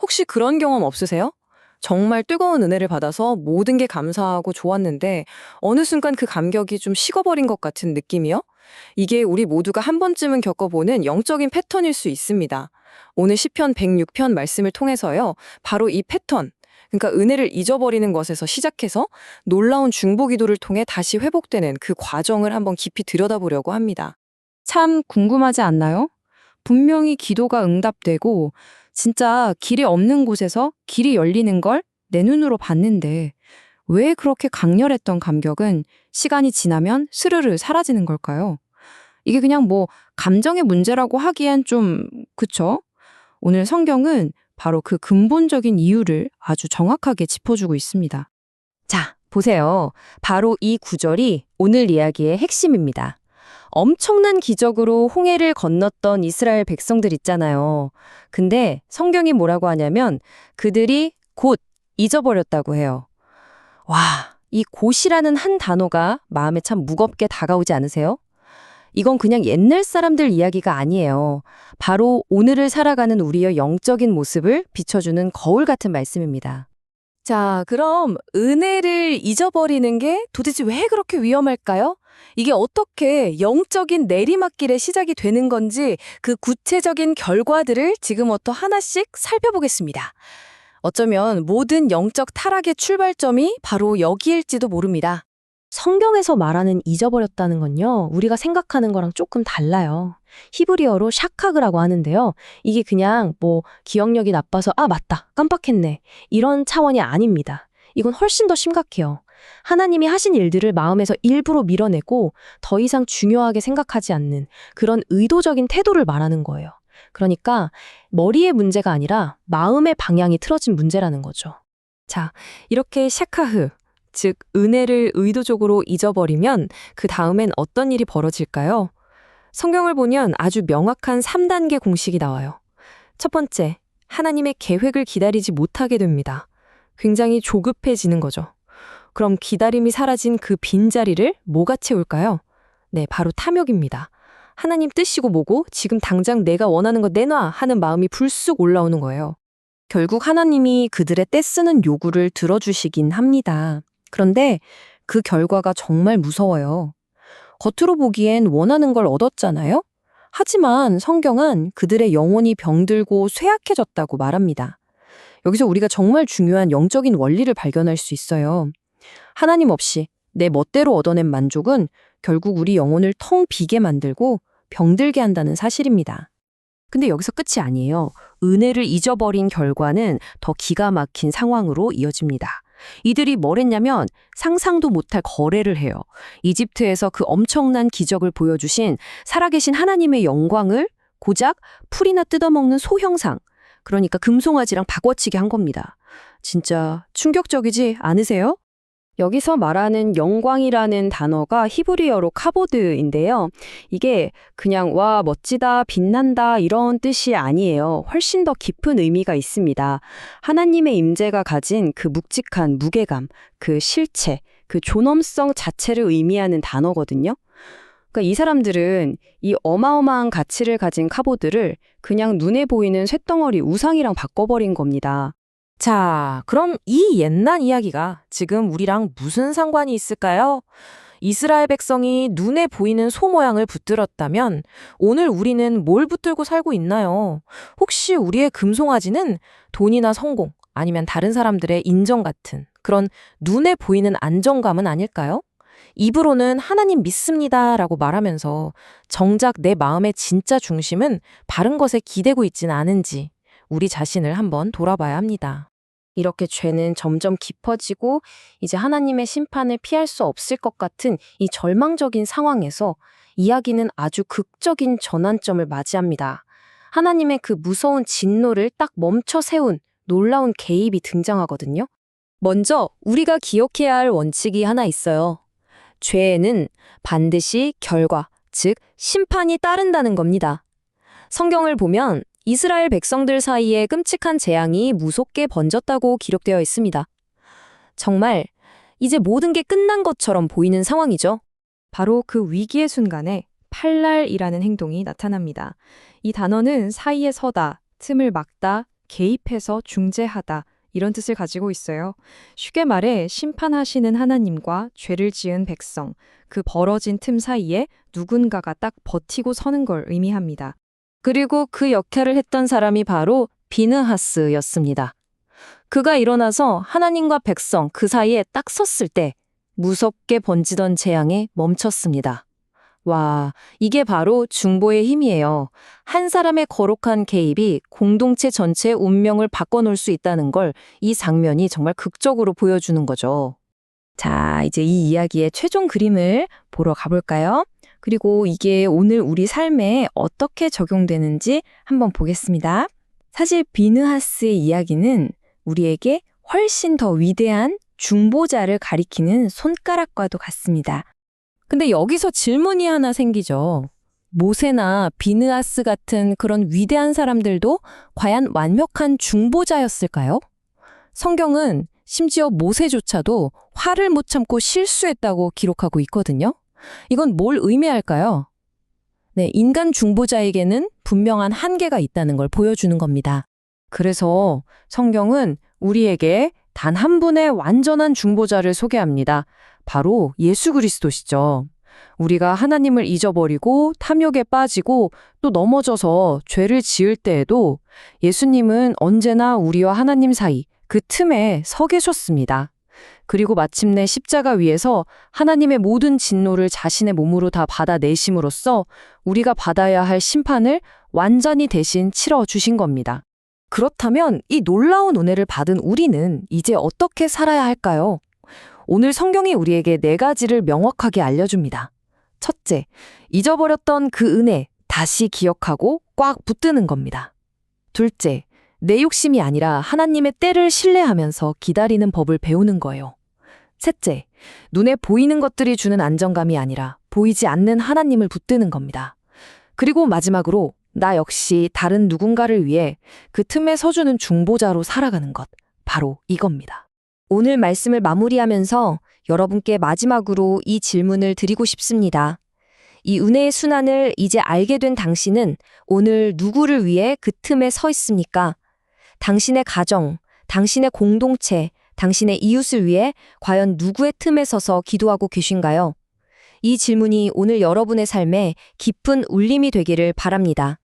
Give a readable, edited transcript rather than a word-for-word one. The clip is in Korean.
혹시 그런 경험 없으세요? 정말 뜨거운 은혜를 받아서 모든 게 감사하고 좋았는데 어느 순간 그 감격이 좀 식어버린 것 같은 느낌이요? 이게 우리 모두가 한 번쯤은 겪어보는 영적인 패턴일 수 있습니다. 오늘 시편 106편 말씀을 통해서요. 바로 이 패턴, 그러니까 은혜를 잊어버리는 것에서 시작해서 놀라운 중보 기도를 통해 다시 회복되는 그 과정을 한번 깊이 들여다보려고 합니다. 참 궁금하지 않나요? 분명히 기도가 응답되고 진짜 길이 없는 곳에서 길이 열리는 걸 내 눈으로 봤는데 왜 그렇게 강렬했던 감격은 시간이 지나면 스르르 사라지는 걸까요? 이게 그냥 뭐 감정의 문제라고 하기엔 좀 그쵸? 오늘 성경은 바로 그 근본적인 이유를 아주 정확하게 짚어주고 있습니다. 자, 보세요. 바로 이 구절이 오늘 이야기의 핵심입니다. 엄청난 기적으로 홍해를 건넜던 이스라엘 백성들 있잖아요. 근데 성경이 뭐라고 하냐면 그들이 곧 잊어버렸다고 해요. 와, 이 곧이라는 한 단어가 마음에 참 무겁게 다가오지 않으세요? 이건 그냥 옛날 사람들 이야기가 아니에요. 바로 오늘을 살아가는 우리의 영적인 모습을 비춰주는 거울 같은 말씀입니다. 자, 그럼 은혜를 잊어버리는 게 도대체 왜 그렇게 위험할까요? 이게 어떻게 영적인 내리막길의 시작이 되는 건지 그 구체적인 결과들을 지금부터 하나씩 살펴보겠습니다. 어쩌면 모든 영적 타락의 출발점이 바로 여기일지도 모릅니다. 성경에서 말하는 잊어버렸다는 건요, 우리가 생각하는 거랑 조금 달라요. 히브리어로 샤카그라고 하는데요. 이게 그냥 뭐 기억력이 나빠서 맞다, 깜빡했네, 이런 차원이 아닙니다. 이건 훨씬 더 심각해요. 하나님이 하신 일들을 마음에서 일부러 밀어내고 더 이상 중요하게 생각하지 않는 그런 의도적인 태도를 말하는 거예요. 그러니까 머리의 문제가 아니라 마음의 방향이 틀어진 문제라는 거죠. 자, 이렇게 샤카흐, 즉 은혜를 의도적으로 잊어버리면 그 다음엔 어떤 일이 벌어질까요? 성경을 보면 아주 명확한 3단계 공식이 나와요. 첫 번째, 하나님의 계획을 기다리지 못하게 됩니다. 굉장히 조급해지는 거죠. 그럼 기다림이 사라진 그 빈자리를 뭐가 채울까요? 네, 바로 탐욕입니다. 하나님 뜻이고 뭐고 지금 당장 내가 원하는 거 내놔 하는 마음이 불쑥 올라오는 거예요. 결국 하나님이 그들의 떼쓰는 요구를 들어주시긴 합니다. 그런데 그 결과가 정말 무서워요. 겉으로 보기엔 원하는 걸 얻었잖아요? 하지만 성경은 그들의 영혼이 병들고 쇠약해졌다고 말합니다. 여기서 우리가 정말 중요한 영적인 원리를 발견할 수 있어요. 하나님 없이 내 멋대로 얻어낸 만족은 결국 우리 영혼을 텅 비게 만들고 병들게 한다는 사실입니다. 근데 여기서 끝이 아니에요. 은혜를 잊어버린 결과는 더 기가 막힌 상황으로 이어집니다. 이들이 뭘 했냐면 상상도 못할 거래를 해요. 이집트에서 그 엄청난 기적을 보여주신 살아계신 하나님의 영광을 고작 풀이나 뜯어먹는 소 형상, 그러니까 금송아지랑 바꿔치기 한 겁니다. 진짜 충격적이지 않으세요? 여기서 말하는 영광이라는 단어가 히브리어로 카보드인데요. 이게 그냥 와 멋지다, 빛난다 이런 뜻이 아니에요. 훨씬 더 깊은 의미가 있습니다. 하나님의 임재가 가진 그 묵직한 무게감, 그 실체, 그 존엄성 자체를 의미하는 단어거든요. 그러니까 이 사람들은 이 어마어마한 가치를 가진 카보드를 그냥 눈에 보이는 쇳덩어리 우상이랑 바꿔버린 겁니다. 자, 그럼 이 옛날 이야기가 지금 우리랑 무슨 상관이 있을까요? 이스라엘 백성이 눈에 보이는 소 모양을 붙들었다면 오늘 우리는 뭘 붙들고 살고 있나요? 혹시 우리의 금송아지는 돈이나 성공 아니면 다른 사람들의 인정 같은 그런 눈에 보이는 안정감은 아닐까요? 입으로는 하나님 믿습니다라고 말하면서 정작 내 마음의 진짜 중심은 바른 것에 기대고 있지는 않은지 우리 자신을 한번 돌아봐야 합니다. 이렇게 죄는 점점 깊어지고 이제 하나님의 심판을 피할 수 없을 것 같은 이 절망적인 상황에서 이야기는 아주 극적인 전환점을 맞이합니다. 하나님의 그 무서운 진노를 딱 멈춰 세운 놀라운 개입이 등장하거든요. 먼저 우리가 기억해야 할 원칙이 하나 있어요. 죄에는 반드시 결과, 즉 심판이 따른다는 겁니다. 성경을 보면 이스라엘 백성들 사이에 끔찍한 재앙이 무섭게 번졌다고 기록되어 있습니다. 정말 이제 모든 게 끝난 것처럼 보이는 상황이죠. 바로 그 위기의 순간에 팔랄이라는 행동이 나타납니다. 이 단어는 사이에 서다, 틈을 막다, 개입해서 중재하다 이런 뜻을 가지고 있어요. 쉽게 말해 심판하시는 하나님과 죄를 지은 백성, 그 벌어진 틈 사이에 누군가가 딱 버티고 서는 걸 의미합니다. 그리고 그 역할을 했던 사람이 바로 비느하스였습니다. 그가 일어나서 하나님과 백성 그 사이에 딱 섰을 때 무섭게 번지던 재앙에 멈췄습니다. 와, 이게 바로 중보의 힘이에요. 한 사람의 거룩한 개입이 공동체 전체의 운명을 바꿔놓을 수 있다는 걸 이 장면이 정말 극적으로 보여주는 거죠. 자, 이제 이 이야기의 최종 그림을 보러 가볼까요? 그리고 이게 오늘 우리 삶에 어떻게 적용되는지 한번 보겠습니다. 사실 비느하스의 이야기는 우리에게 훨씬 더 위대한 중보자를 가리키는 손가락과도 같습니다. 근데 여기서 질문이 하나 생기죠. 모세나 비느하스 같은 그런 위대한 사람들도 과연 완벽한 중보자였을까요? 성경은 심지어 모세조차도 화를 못 참고 실수했다고 기록하고 있거든요. 이건 뭘 의미할까요? 네, 인간 중보자에게는 분명한 한계가 있다는 걸 보여주는 겁니다. 그래서 성경은 우리에게 단 한 분의 완전한 중보자를 소개합니다. 바로 예수 그리스도시죠. 우리가 하나님을 잊어버리고 탐욕에 빠지고 또 넘어져서 죄를 지을 때에도 예수님은 언제나 우리와 하나님 사이 그 틈에 서 계셨습니다. 그리고 마침내 십자가 위에서 하나님의 모든 진노를 자신의 몸으로 다 받아내심으로써 우리가 받아야 할 심판을 완전히 대신 치러 주신 겁니다. 그렇다면 이 놀라운 은혜를 받은 우리는 이제 어떻게 살아야 할까요? 오늘 성경이 우리에게 4가지를 명확하게 알려줍니다. 첫째, 잊어버렸던 그 은혜 다시 기억하고 꽉 붙드는 겁니다. 둘째, 내 욕심이 아니라 하나님의 때를 신뢰하면서 기다리는 법을 배우는 거예요. 셋째, 눈에 보이는 것들이 주는 안정감이 아니라 보이지 않는 하나님을 붙드는 겁니다. 그리고 마지막으로 나 역시 다른 누군가를 위해 그 틈에 서주는 중보자로 살아가는 것, 바로 이겁니다. 오늘 말씀을 마무리하면서 여러분께 마지막으로 이 질문을 드리고 싶습니다. 이 은혜의 순환을 이제 알게 된 당신은 오늘 누구를 위해 그 틈에 서 있습니까? 당신의 가정, 당신의 공동체, 당신의 이웃을 위해 과연 누구의 틈에 서서 기도하고 계신가요? 이 질문이 오늘 여러분의 삶에 깊은 울림이 되기를 바랍니다.